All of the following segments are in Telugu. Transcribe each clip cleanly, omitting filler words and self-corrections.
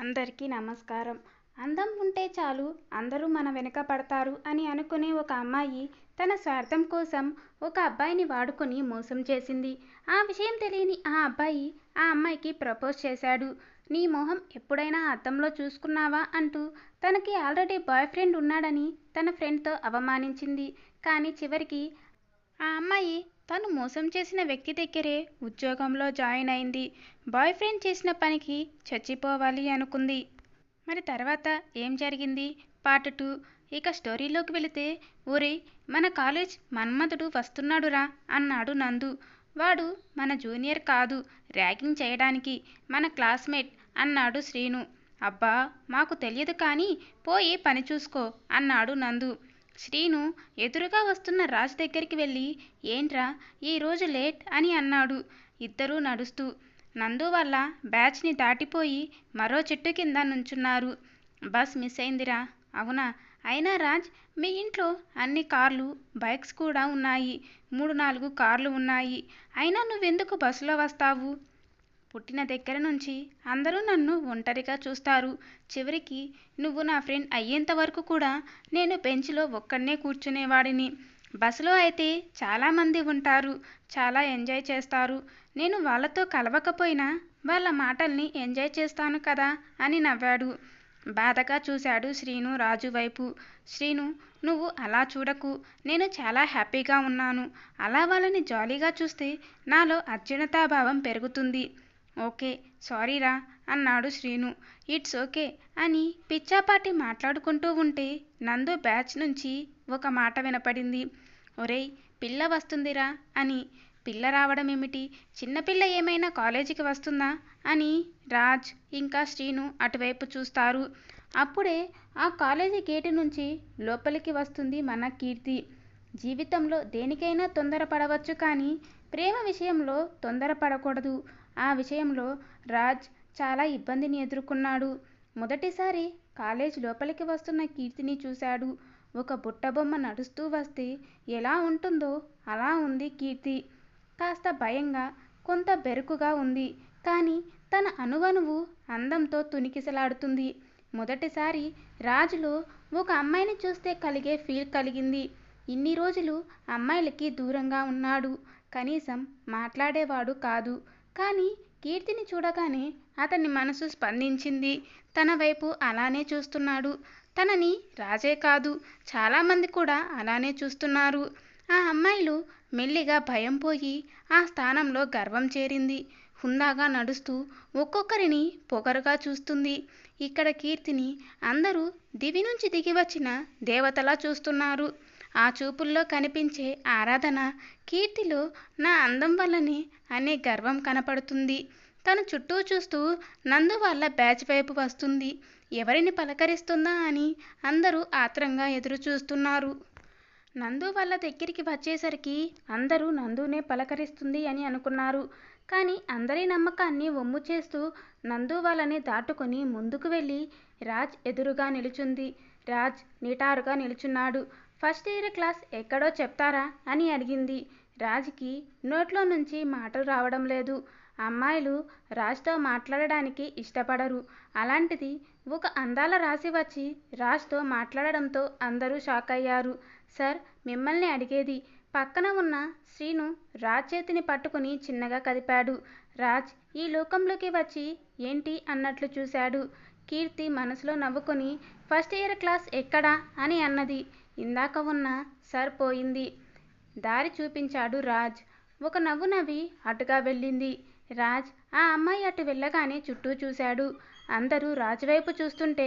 అందరికీ నమస్కారం. అందం ఉంటే చాలు అందరూ మన వెనుక పడతారు అని అనుకునే ఒక అమ్మాయి తన స్వార్థం కోసం ఒక అబ్బాయిని వాడుకొని మోసం చేసింది. ఆ విషయం తెలియని ఆ అబ్బాయి ఆ అమ్మాయికి ప్రపోజ్ చేశాడు. నీ మొహం ఎప్పుడైనా అద్దంలో చూసుకున్నావా అంటూ తనకి ఆల్రెడీ బాయ్ ఫ్రెండ్ ఉన్నాడని తన ఫ్రెండ్తో అవమానించింది. కానీ చివరికి ఆ అమ్మాయి తను మోసం చేసిన వ్యక్తి దగ్గరే ఉద్యోగంలో జాయిన్ అయింది. బాయ్ ఫ్రెండ్ చేసిన పనికి చచ్చిపోవాలి అనుకుంది. మరి తర్వాత ఏం జరిగింది? పార్ట్ 2. ఇక స్టోరీలోకి వెళితే, ఒరేయ్ మన కాలేజ్ మన్మధుడు వస్తున్నాడురా అన్నాడు నందు. వాడు మన జూనియర్ కాదు, ర్యాగింగ్ చేయడానికి మన క్లాస్మేట్ అన్నాడు శ్రీను. అబ్బా మాకు తెలియదు కానీ పోయి పని చూసుకో అన్నాడు నందు. శ్రీను ఎదురుగా వస్తున్న రాజ్ దగ్గరికి వెళ్ళి, ఏంట్రా ఈరోజు లేట్ అని అన్నాడు. ఇద్దరూ నడుస్తూ నందు వాళ్ళ బ్యాచ్ని దాటిపోయి మరో చెట్టు కింద నుంచున్నారు. బస్ మిస్ అయిందిరా. అవునా? అయినా రాజ్, మీ ఇంట్లో అన్ని కార్లు బైక్స్ కూడా ఉన్నాయి, 3-4 కార్లు ఉన్నాయి, అయినా నువ్వెందుకు బస్సులో వస్తావు? పుట్టిన దగ్గర నుంచి అందరూ నన్ను ఒంటరిగా చూస్తారు. చివరికి నువ్వు నా ఫ్రెండ్ అయ్యేంత వరకు కూడా నేను బెంచ్లో ఒక్కడనే కూర్చునేవాడిని. బస్సులో అయితే చాలామంది ఉంటారు, చాలా ఎంజాయ్ చేస్తారు. నేను వాళ్ళతో కలవకపోయినా వాళ్ళ మాటల్ని ఎంజాయ్ చేస్తాను కదా అని నవ్వాడు. బాధగా చూశాడు శ్రీను రాజు వైపు. శ్రీను, నువ్వు అలా చూడకు, నేను చాలా హ్యాపీగా ఉన్నాను. అలా వాళ్ళని జాలీగా చూస్తే నాలో అత్యున్నతాభావం పెరుగుతుంది. ఓకే, సారీరా అన్నాడు శ్రీను. ఇట్స్ ఓకే అని పిచ్చాపాటి మాట్లాడుకుంటూ ఉంటే నందు బ్యాచ్ నుంచి ఒక మాట వినపడింది. ఒరేయ్ పిల్ల వస్తుందిరా అని. పిల్ల రావడం ఏమిటి? చిన్నపిల్ల ఏమైనా కాలేజీకి వస్తుందా అని రాజ్ ఇంకా శ్రీను అటువైపు చూస్తారు. అప్పుడే ఆ కాలేజీ గేటు నుంచి లోపలికి వస్తుంది మన కీర్తి. జీవితంలో దేనికైనా తొందరపడవచ్చు కానీ ప్రేమ విషయంలో తొందరపడకూడదు. ఆ విషయంలో రాజ్ చాలా ఇబ్బందిని ఎదుర్కొన్నాడు. మొదటిసారి కాలేజ్ లోపలికి వస్తున్న కీర్తిని చూశాడు. ఒక బుట్టబొమ్మ నడుస్తూ వస్తే ఎలా ఉంటుందో అలా ఉంది కీర్తి. కాస్త భయంగా, కొంత బెరుకుగా ఉంది. కానీ తన అణువణువు అందంతో తునికిసలాడుతుంది. మొదటిసారి రాజులో ఒక అమ్మాయిని చూస్తే కలిగే ఫీల్ కలిగింది. ఇన్ని రోజులు అమ్మాయిలకి దూరంగా ఉన్నాడు, కనీసం మాట్లాడేవాడు కాదు. కానీ కీర్తిని చూడగానే అతని మనసు స్పందించింది. తన వైపు అలానే చూస్తున్నాడు. తనని రాజే కాదు, చాలామంది కూడా అలానే చూస్తున్నారు. ఆ అమ్మాయిలు మెల్లిగా భయం పోయి ఆ స్థానంలో గర్వం చేరింది. హుందాగా నడుస్తూ ఒక్కొక్కరిని పొగరుగా చూస్తుంది. ఇక్కడ కీర్తిని అందరూ దివి నుంచి దిగి వచ్చిన దేవతలా చూస్తున్నారు. ఆ చూపుల్లో కనిపించే ఆరాధన, కీర్తిలో నా అందం వల్లనే అనే గర్వం కనపడుతుంది. తను చుట్టూ చూస్తూ నందు వాళ్ళ బ్యాచ్ వైపు వస్తుంది. ఎవరిని పలకరిస్తుందా అని అందరూ ఆత్రంగా ఎదురు చూస్తున్నారు. నందు వాళ్ళ దగ్గరికి వచ్చేసరికి అందరూ నందునే పలకరిస్తుంది అని అనుకున్నారు. కానీ అందరి నమ్మకాన్ని వమ్ము చేస్తూ నందు వాళ్ళని దాటుకొని ముందుకు వెళ్ళి రాజ్ ఎదురుగా నిలుచుంది. రాజ్ నిటారుగా నిలుచున్నాడు. ఫస్ట్ ఇయర్ క్లాస్ ఎక్కడో చెప్తారా అని అడిగింది. రాజ్కి నోట్లో నుంచి మాటలు రావడం లేదు. అమ్మాయిలు రాజ్తో మాట్లాడడానికి ఇష్టపడరు. అలాంటిది ఒక అందాల రాశి వచ్చి రాజ్తో మాట్లాడడంతో అందరూ షాక్ అయ్యారు. సార్, మిమ్మల్ని అడిగేది. పక్కన ఉన్న శ్రీను రాజ్ చేతిని పట్టుకుని చిన్నగా కదిపాడు. రాజ్ ఈ లోకంలోకి వచ్చి ఏంటి అన్నట్లు చూశాడు. కీర్తి మనసులో నవ్వుకొని ఫస్ట్ ఇయర్ క్లాస్ ఎక్కడా అని అన్నది. ఇందాక ఉన్న సార్ పోయింది. దారి చూపించాడు రాజ్. ఒక నవ్వు నవ్వి అటుగా వెళ్ళింది. రాజ్ ఆ అమ్మాయి అటు వెళ్ళగానే చుట్టూ చూశాడు. అందరూ రాజు వైపు చూస్తుంటే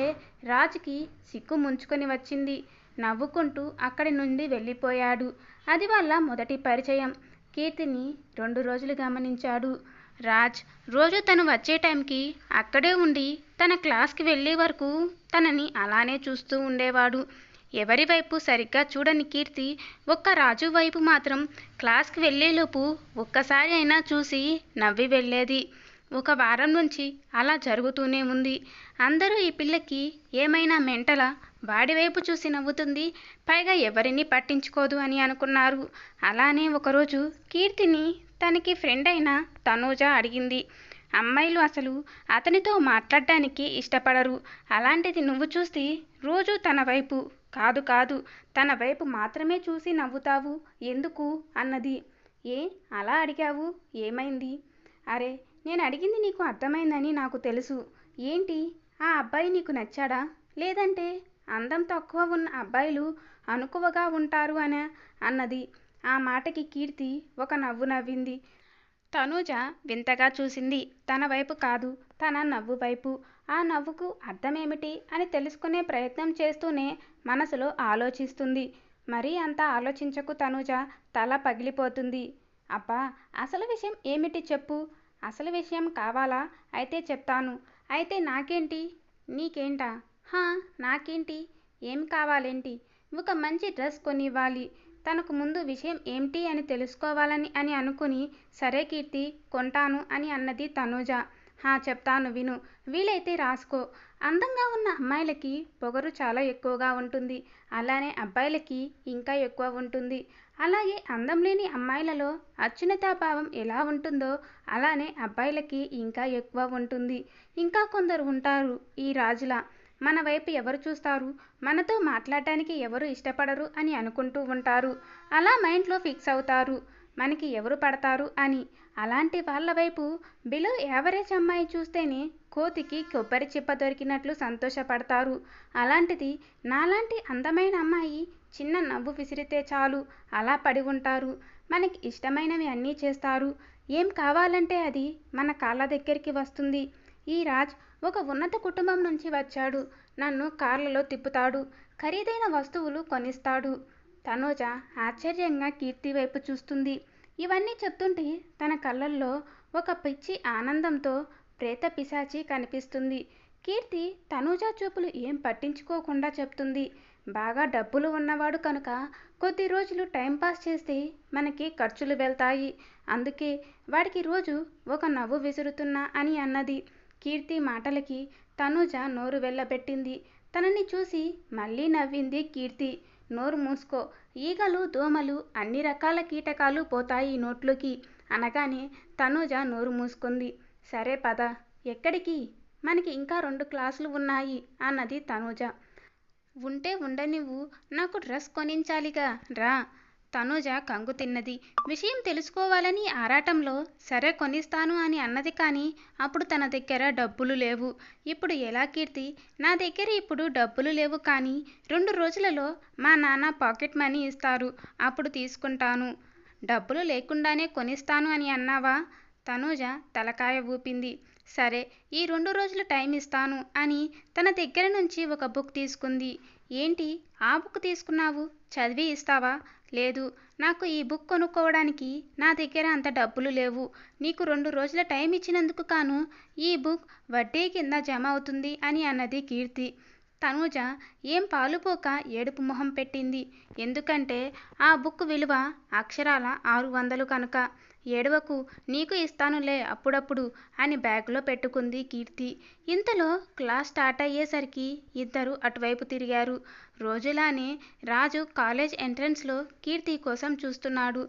రాజ్కి సిగ్గు ముంచుకొని వచ్చింది. నవ్వుకుంటూ అక్కడి నుండి వెళ్ళిపోయాడు. అది వాళ్ళ మొదటి పరిచయం. కీర్తిని 2 రోజులు గమనించాడు రాజ్. రోజు తను వచ్చే టైంకి అక్కడే ఉండి తన క్లాస్కి వెళ్ళే వరకు తనని అలానే చూస్తూ ఉండేవాడు. ఎవరి వైపు సరిగ్గా చూడని కీర్తి ఒక్క రాజు వైపు మాత్రం క్లాస్కి వెళ్ళేలోపు ఒక్కసారి అయినా చూసి నవ్వి వెళ్ళేది. 1 వారం నుంచి అలా జరుగుతూనే ఉంది. అందరూ ఈ పిల్లకి ఏమైనా మెంటలా, వాడివైపు చూసి నవ్వుతుంది, పైగా ఎవరిని పట్టించుకోదు అని అనుకున్నారు. అలానే ఒకరోజు కీర్తిని తనకి ఫ్రెండ్ అయిన తనూజ అడిగింది. అమ్మాయిలు అసలు అతనితో మాట్లాడడానికి ఇష్టపడరు. అలాంటిది నువ్వు చూస్తే రోజు తన వైపు కాదు కాదు తన వైపు మాత్రమే చూసి నవ్వుతావు ఎందుకు అన్నది. ఏ అలా అడిగావు? ఏమైంది? అరే నేను అడిగింది నీకు అర్థమైందని నాకు తెలుసు. ఏంటి ఆ అబ్బాయి నీకు నచ్చాడా? లేదంటే అందం తక్కువ ఉన్న అబ్బాయిలు అనుకువగా ఉంటారు అనా అన్నది. ఆ మాటకి కీర్తి ఒక నవ్వు నవ్వింది. తనూజ వింతగా చూసింది. తన వైపు కాదు, తన నవ్వు వైపు. ఆ నవ్వుకు అర్థమేమిటి అని తెలుసుకునే ప్రయత్నం చేస్తూనే మనసులో ఆలోచిస్తుంది. మరీ అంత ఆలోచించకు తనూజ, తల పగిలిపోతుంది. అబ్బా అసలు విషయం ఏమిటి చెప్పు. అసలు విషయం కావాలా? అయితే చెప్తాను. అయితే నాకేంటి? నీకేంటా? హా నాకేంటి? ఏం కావాలేంటి? ఒక మంచి డ్రెస్ కొనివ్వాలి. తనకు ముందు విషయం ఏమిటి అని తెలుసుకోవాలని అని అనుకుని సరే కీర్తి కొంటాను అని అన్నది తనూజ. హా చెప్తాను విను. వీలైతే రాసుకో. అందంగా ఉన్న అమ్మాయిలకి పొగరు చాలా ఎక్కువగా ఉంటుంది. అలానే అబ్బాయిలకి ఇంకా ఎక్కువ ఉంటుంది. అలాగే అందం లేని అమ్మాయిలలో అత్యున్నతాభావం ఎలా ఉంటుందో అలానే అబ్బాయిలకి ఇంకా ఎక్కువ ఉంటుంది. ఇంకా కొందరు ఉంటారు ఈ రాజులా. మన వైపు ఎవరు చూస్తారు, మనతో మాట్లాడటానికి ఎవరు ఇష్టపడరు అని అనుకుంటూ ఉంటారు. అలా మైండ్లో ఫిక్స్ అవుతారు మనకి ఎవరు పడతారు అని. అలాంటి వాళ్ళ వైపు బిలో యావరేజ్ అమ్మాయి చూస్తేనే కోతికి కొబ్బరి చిప్ప దొరికినట్లు సంతోషపడతారు. అలాంటిది నాలాంటి అందమైన అమ్మాయి చిన్న నవ్వు విసిరితే చాలు అలా పడి ఉంటారు. మనకి ఇష్టమైనవి అన్నీ చేస్తారు. ఏం కావాలంటే అది మన కాళ్ళ దగ్గరికి వస్తుంది. ఈ రాజ్ ఒక ఉన్నత కుటుంబం నుంచి వచ్చాడు. నన్ను కార్లలో తిప్పుతాడు. ఖరీదైన వస్తువులు కొనిస్తాడు. తనూజ ఆశ్చర్యంగా కీర్తి వైపు చూస్తుంది. ఇవన్నీ చెప్తుంటే తన కళ్ళల్లో ఒక పిచ్చి ఆనందంతో ప్రేత పిశాచి కనిపిస్తుంది. కీర్తి తనూజ చూపులు ఏం పట్టించుకోకుండా చెప్తుంది. బాగా డబ్బులు ఉన్నవాడు కనుక కొద్ది రోజులు టైంపాస్ చేస్తే మనకి ఖర్చులు వెళ్తాయి. అందుకే వాడికి రోజు ఒక నవ్వు విసురుతున్నా అని అన్నది. కీర్తి మాటలకి తనూజ నోరు వెళ్ళబెట్టింది. తనని చూసి మళ్ళీ నవ్వింది కీర్తి. నోరు మూసుకో. ఈగలు దోమలు అన్ని రకాల కీటకాలు పోతాయి నోట్లోకి అనగానే తనూజ నోరు మూసుకుంది. సరే పద. ఎక్కడికి? మనకి ఇంకా 2 క్లాసులు ఉన్నాయి అన్నది తనూజ. ఉంటే ఉండనివ్వు. నాకు డ్రెస్ కొనించాలిగా రా. తనూజ కంగు తిన్నది. విషయం తెలుసుకోవాలని ఆరాటంలో సరే కొనిస్తాను అని అన్నది. కానీ అప్పుడు తన దగ్గర డబ్బులు లేవు. ఇప్పుడు ఎలా కీర్తి? నా దగ్గర ఇప్పుడు డబ్బులు లేవు కానీ 2 రోజులలో మా నాన్న పాకెట్ మనీ ఇస్తారు. అప్పుడు తీసుకుంటాను. డబ్బులు లేకుండానే కొనిస్తాను అని అన్నావా? తనూజ తలకాయ ఊపింది. సరే ఈ 2 రోజులు టైం ఇస్తాను అని తన దగ్గర నుంచి ఒక బుక్ తీసుకుంది. ఏంటి ఆ బుక్ తీసుకున్నావు? చదివి ఇస్తావా? లేదు, నాకు ఈ బుక్ కొనుక్కోవడానికి నా దగ్గర అంత డబ్బులు లేవు. నీకు 2 రోజుల టైం ఇచ్చినందుకు కాను ఈ బుక్ వడ్డీ కింద జమ అవుతుంది అని అన్నది కీర్తి. తనూజ ఏం పాలుపోక ఏడుపు మొహం పెట్టింది. ఎందుకంటే ఆ బుక్ విలువ అక్షరాల 600 కనుక. ఏడవకు, నీకు ఇస్తానులే అప్పుడప్పుడు అని బ్యాగ్లో పెట్టుకుంది కీర్తి. ఇంతలో క్లాస్ స్టార్ట్ అయ్యేసరికి ఇద్దరు అటువైపు తిరిగారు. రోజులానే రాజు కాలేజ్ ఎంట్రన్స్లో కీర్తి కోసం చూస్తున్నాడు.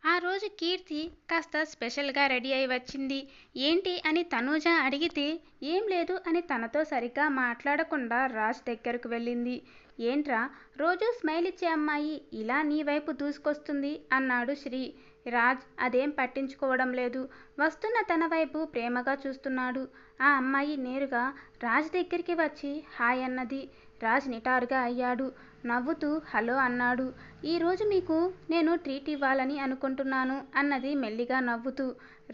ఆ రోజు కీర్తి కాస్త స్పెషల్గా రెడీ అయి వచ్చింది. ఏంటి అని తనూజ అడిగితే ఏం లేదు అని తనతో సరిగ్గా మాట్లాడకుండా రాజ్ దగ్గరకు వెళ్ళింది. ఏంట్రా రోజు స్మైల్ ఇచ్చే అమ్మాయి ఇలా నీ వైపు దూసుకొస్తుంది అన్నాడు శ్రీ. రాజ్ అదేం పట్టించుకోవడం లేదు. వస్తున్న తన వైపు ప్రేమగా చూస్తున్నాడు. ఆ అమ్మాయి నేరుగా రాజ్ దగ్గరికి వచ్చి హాయ్ అన్నది. రాజ్ నిటారుగా అయ్యాడు. నవ్వుతూ హలో అన్నాడు. ఈరోజు మీకు నేను ట్రీట్ ఇవ్వాలని అనుకుంటున్నాను అన్నది మెల్లిగా నవ్వుతూ.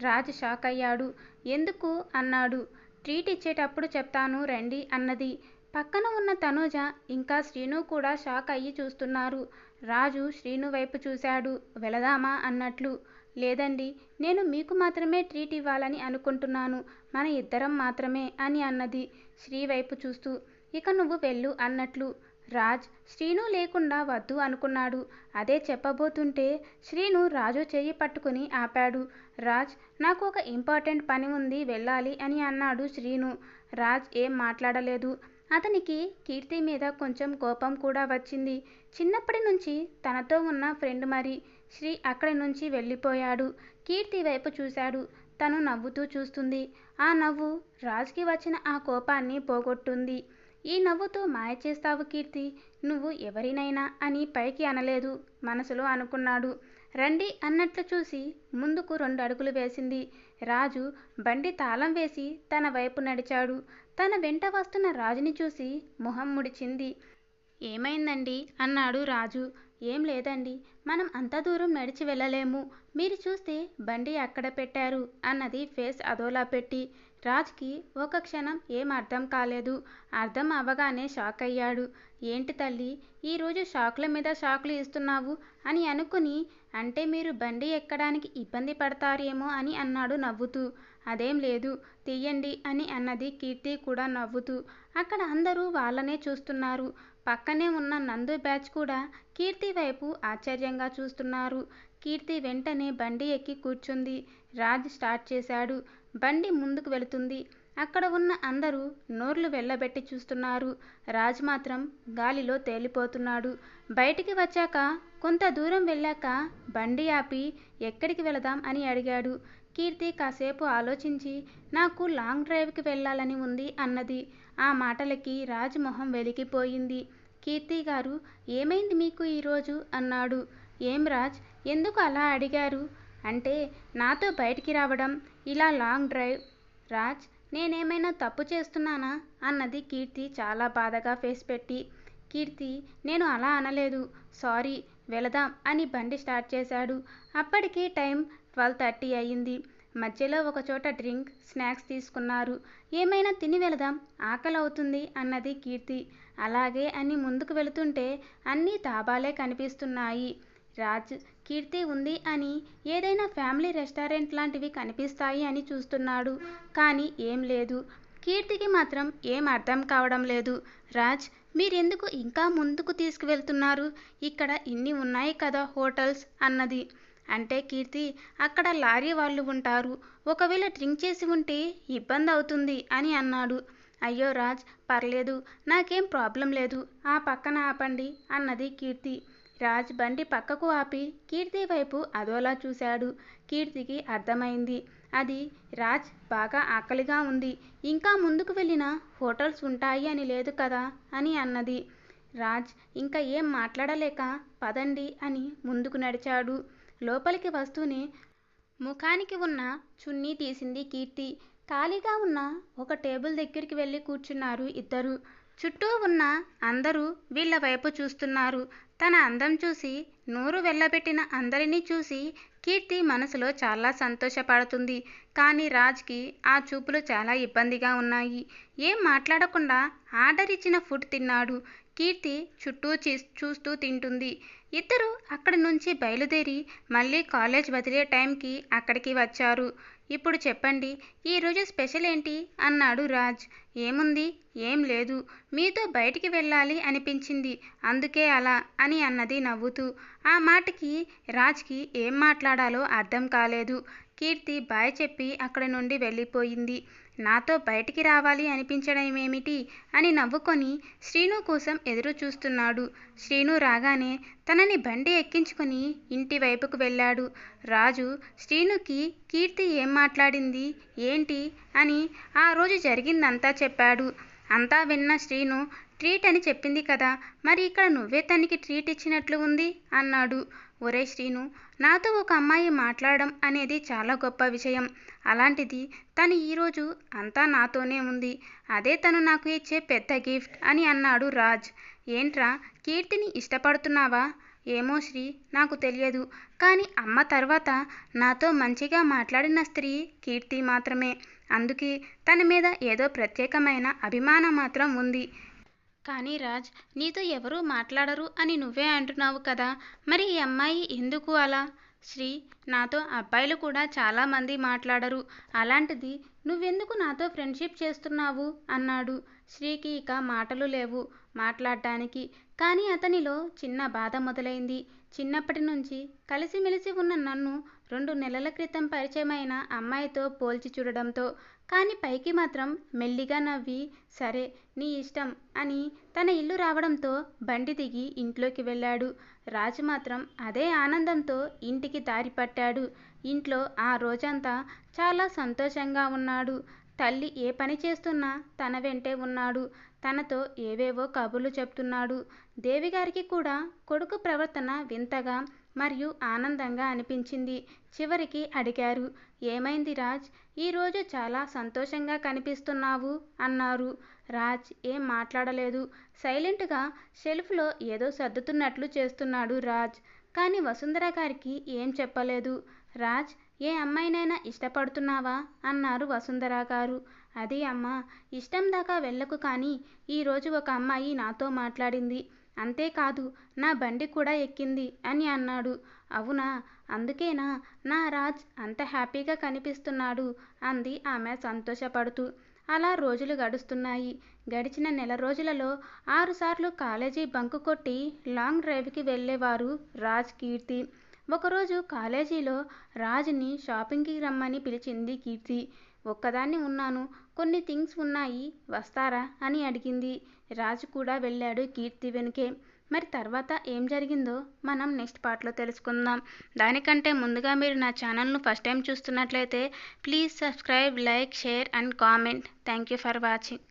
రాజ్ షాక్ అయ్యాడు. ఎందుకు అన్నాడు. ట్రీట్ ఇచ్చేటప్పుడు చెప్తాను రండి అన్నది. పక్కన ఉన్న తనూజ ఇంకా శ్రీను కూడా షాక్ అయ్యి చూస్తున్నారు. రాజు శ్రీను వైపు చూశాడు. వెళదామా అన్నట్లు. లేదండి, నేను మీకు మాత్రమే ట్రీట్ ఇవ్వాలని అనుకుంటున్నాను. మన ఇద్దరం మాత్రమే అని అన్నది శ్రీ వైపు చూస్తూ. ఇక నువ్వు వెళ్ళు అన్నట్లు. రాజ్ శ్రీను లేకుండా వద్దు అనుకున్నాడు. అదే చెప్పబోతుంటే శ్రీను రాజు చెయ్యి పట్టుకుని ఆపాడు. రాజ్ నాకు ఒక ఇంపార్టెంట్ పని ఉంది, వెళ్ళాలి అని అన్నాడు శ్రీను. రాజ్ ఏం మాట్లాడలేదు. అతనికి కీర్తి మీద కొంచెం కోపం కూడా వచ్చింది. చిన్నప్పటి నుంచి తనతో ఉన్న ఫ్రెండ్ మరి. శ్రీ అక్కడి నుంచి వెళ్ళిపోయాడు. కీర్తి వైపు చూశాడు. తను నవ్వుతూ చూస్తుంది. ఆ నవ్వు రాజ్కి వచ్చిన ఆ కోపాన్ని పోగొట్టుంది. ఈ నవ్వుతో మాయ చేస్తావు కీర్తి, నువ్వు ఎవరినైనా అని పైకి అనలేదు, మనసులో అనుకున్నాడు. రండి అన్నట్లు చూసి ముందుకు 2 అడుగులు వేసింది. రాజు బండి తాళం వేసి తన వైపు నడిచాడు. తన వెంట వస్తున్న రాజుని చూసి మొహం ముడిచింది. ఏమైందండి అన్నాడు రాజు. ఏం లేదండి, మనం అంత దూరం నడిచి వెళ్ళలేము, మీరు చూస్తే బండి అక్కడ పెట్టారు అన్నది ఫేస్ అదోలా పెట్టి. రాజ్కి ఒక క్షణం ఏం అర్థం కాలేదు. అర్థం అవ్వగానే షాక్ అయ్యాడు. ఏంటి తల్లి, ఈరోజు షాకుల మీద షాకులు ఇస్తున్నావు అని అనుకుని, అంటే మీరు బండి ఎక్కడానికి ఇబ్బంది పడతారేమో అని అన్నాడు నవ్వుతూ. అదేం లేదు, తీయండి అని అన్నది కీర్తి కూడా నవ్వుతూ. అక్కడ అందరూ వాళ్ళనే చూస్తున్నారు. పక్కనే ఉన్న నందు బ్యాచ్ కూడా కీర్తి వైపు ఆశ్చర్యంగా చూస్తున్నారు. కీర్తి వెంటనే బండి ఎక్కి కూర్చుంది. రాజ్ స్టార్ట్ చేశాడు. బండి ముందుకు వెళుతుంది. అక్కడ ఉన్న అందరూ నోర్లు వెళ్ళబెట్టి చూస్తున్నారు. రాజ్ మాత్రం గాలిలో తేలిపోతున్నాడు. బయటికి వచ్చాక కొంత దూరం వెళ్ళాక బండి ఆపి ఎక్కడికి వెళదాం అని అడిగాడు. కీర్తి కాసేపు ఆలోచించి, నాకు లాంగ్ డ్రైవ్కి వెళ్ళాలని ఉంది అన్నది. ఆ మాటలకి రాజ్ మొహం వెలిగిపోయింది. కీర్తి గారు, ఏమైంది మీకు ఈరోజు అన్నాడు. ఏం రాజ్, ఎందుకు అలా అడిగారు? అంటే నాతో బయటికి రావడం, ఇలా లాంగ్ డ్రైవ్. రాజ్, నేనేమైనా తప్పు చేస్తున్నానా అన్నది కీర్తి చాలా బాధగా ఫేస్ పెట్టి. కీర్తి, నేను అలా అనలేదు, సారీ, వెళదాం అని బండి స్టార్ట్ చేశాడు. అప్పటికి టైం 12:30 అయ్యింది. మధ్యలో ఒకచోట డ్రింక్, స్నాక్స్ తీసుకున్నారు. ఏమైనా తిని వెళదాం, ఆకలి అవుతుంది అన్నది కీర్తి. అలాగే అని ముందుకు వెళుతుంటే అన్నీ ధాబాలే కనిపిస్తున్నాయి. రాజ్ కీర్తి ఉంది అని ఏదైనా ఫ్యామిలీ రెస్టారెంట్ లాంటివి కనిపిస్తాయి అని చూస్తున్నాడు. కానీ ఏం లేదు. కీర్తికి మాత్రం ఏం అర్థం కావడం లేదు. రాజ్, మీరెందుకు ఇంకా ముందుకు తీసుకువెళ్తున్నారు? ఇక్కడ ఇన్ని ఉన్నాయి కదా హోటల్స్ అన్నది. అంటే కీర్తి, అక్కడ లారీ వాళ్ళు ఉంటారు, ఒకవేళ డ్రింక్ చేసి ఉంటే ఇబ్బంది అవుతుంది అని అన్నాడు. అయ్యో రాజ్, పర్లేదు, నాకేం ప్రాబ్లం లేదు, ఆ పక్కన ఆపండి అన్నది కీర్తి. రాజ్ బండి పక్కకు ఆపి కీర్తి వైపు అదోలా చూశాడు. కీర్తికి అర్థమైంది. అది రాజ్ బాగా ఆకలిగా ఉంది, ఇంకా ముందుకు వెళ్ళిన హోటల్స్ ఉంటాయి అని లేదు కదా అని అన్నది. రాజ్ ఇంకా ఏం మాట్లాడలేక పదండి అని ముందుకు నడిచాడు. లోపలికి వస్తూనే ముఖానికి ఉన్న చున్నీ తీసింది కీర్తి. ఖాళీగా ఉన్న ఒక టేబుల్ దగ్గరికి వెళ్ళి కూర్చున్నారు ఇద్దరు. చుట్టూ ఉన్న అందరూ వీళ్ళ వైపు చూస్తున్నారు. తన అందం చూసి నోరు వెళ్ళబెట్టిన అందరినీ చూసి కీర్తి మనసులో చాలా సంతోషపడుతుంది. కానీ రాజ్కి ఆ చూపులు చాలా ఇబ్బందిగా ఉన్నాయి. ఏం మాట్లాడకుండా ఆర్డర్ ఇచ్చిన ఫుడ్ తిన్నాడు. కీర్తి చుట్టూ చూస్తూ తింటుంది. ఇద్దరు అక్కడి నుంచి బయలుదేరి మళ్ళీ కాలేజ్ వదిలే టైంకి అక్కడికి వచ్చారు. ఇప్పుడు చెప్పండి, ఈరోజు స్పెషల్ ఏంటి అన్నాడు రాజ్. ఏముంది, ఏం లేదు, మీతో బయటికి వెళ్ళాలి అనిపించింది, అందుకే అలా అని అన్నది నవ్వుతూ. ఆ మాటకి రాజ్కి ఏం మాట్లాడాలో అర్థం కాలేదు. కీర్తి బాయ్ చెప్పి అక్కడి నుండి వెళ్ళిపోయింది. నాతో బయటికి రావాలి అనిపించడం ఏమిటి అని నవ్వుకొని శ్రీను కోసం ఎదురు చూస్తున్నాడు. శ్రీను రాగానే తనని బండి ఎక్కించుకొని ఇంటి వైపుకు వెళ్ళాడు. రాజు శ్రీనుకి కీర్తి ఏం మాట్లాడింది, ఏంటి అని ఆ రోజు జరిగిందంతా చెప్పాడు. అంతా విన్న శ్రీను, ట్రీట్ అని చెప్పింది కదా, మరి ఇక్కడ నువ్వే తనకి ట్రీట్ ఇచ్చినట్లు ఉంది అన్నాడు. ఒరే శ్రీను, నాతో ఒక అమ్మాయి మాట్లాడడం అనేది చాలా గొప్ప విషయం. అలాంటిది తను ఈరోజు అంతా నాతోనే ఉంది, అదే తను నాకు ఇచ్చే పెద్ద గిఫ్ట్ అని అన్నాడు రాజ్. ఏంట్రా, కీర్తిని ఇష్టపడుతున్నావా? ఏమో శ్రీ, నాకు తెలియదు, కానీ అమ్మ తర్వాత నాతో మంచిగా మాట్లాడిన స్త్రీ కీర్తి మాత్రమే. అందుకే తన మీద ఏదో ప్రత్యేకమైన అభిమానం మాత్రం ఉంది. కానీ రాజ్, నీతో ఎవరూ మాట్లాడరు అని నువ్వే అంటున్నావు కదా, మరి ఈ అమ్మాయి ఎందుకు అలా? శ్రీ, నాతో అబ్బాయిలు కూడా చాలామంది మాట్లాడరు, అలాంటిది నువ్వెందుకు నాతో ఫ్రెండ్షిప్ చేస్తున్నావు అన్నాడు. శ్రీకి ఇక మాటలు లేవు మాట్లాడటానికి. కానీ అతనిలో చిన్న బాధ మొదలైంది. చిన్నప్పటి నుంచి కలిసిమెలిసి ఉన్న నన్ను 2 నెలల క్రితం పరిచయమైన అమ్మాయితో పోల్చి చూడడంతో. కానీ పైకి మాత్రం మెల్లిగా నవ్వి, సరే నీ ఇష్టం అని తన ఇల్లు రావడంతో బండి దిగి ఇంట్లోకి వెళ్ళాడు. రాజు మాత్రం అదే ఆనందంతో ఇంటికి దారి పట్టాడు. ఇంట్లో ఆ రోజంతా చాలా సంతోషంగా ఉన్నాడు. తల్లి ఏ పని చేస్తున్నా తన వెంటే ఉన్నాడు. తనతో ఏవేవో కబుర్లు చెప్తున్నాడు. దేవిగారికి కూడా కొడుకు ప్రవర్తన వింతగా మరియు ఆనందంగా అనిపించింది. చివరికి అడిగారు, ఏమైంది రాజ్, ఈరోజు చాలా సంతోషంగా కనిపిస్తున్నావు అన్నారు. రాజ్ ఏం మాట్లాడలేదు. సైలెంట్గా షెల్ఫ్లో ఏదో సర్దుతున్నట్లు చేస్తున్నాడు రాజ్. కానీ వసుంధర గారికి ఏం చెప్పలేదు. రాజ్, ఏ అమ్మాయినైనా ఇష్టపడుతున్నావా అన్నారు వసుంధర గారు. అది అమ్మా, ఇష్టం దాకా వెళ్ళకు, కానీ ఈరోజు ఒక అమ్మాయి నాతో మాట్లాడింది. అంతేకాదు నా బండి కూడా ఎక్కింది అని అన్నాడు. అవునా, అందుకేనా నా రాజ్ అంత హ్యాపీగా కనిపిస్తున్నాడు అంది ఆమె సంతోషపడుతూ. అలా రోజులు గడుస్తున్నాయి. గడిచిన నెల రోజులలో 6 సార్లు కాలేజీ బంకు కొట్టి లాంగ్ డ్రైవ్కి వెళ్ళేవారు రాజ్, కీర్తి. ఒకరోజు కాలేజీలో రాజ్ని షాపింగ్కి రమ్మని పిలిచింది కీర్తి. ఒక్కదాన్ని ఉన్నాను, కొన్ని థింగ్స్ ఉన్నాయి, వస్తారా అని అడిగింది. రాజు కూడా వెళ్ళాడు కీర్తి వెనుకే. మరి తర్వాత ఏం జరిగిందో మనం నెక్స్ట్ పార్ట్లో తెలుసుకుందాం. దానికంటే ముందుగా మీరు నా ఛానల్ను ఫస్ట్ టైం చూస్తున్నట్లయితే please subscribe, like, share and comment. Thank you for watching.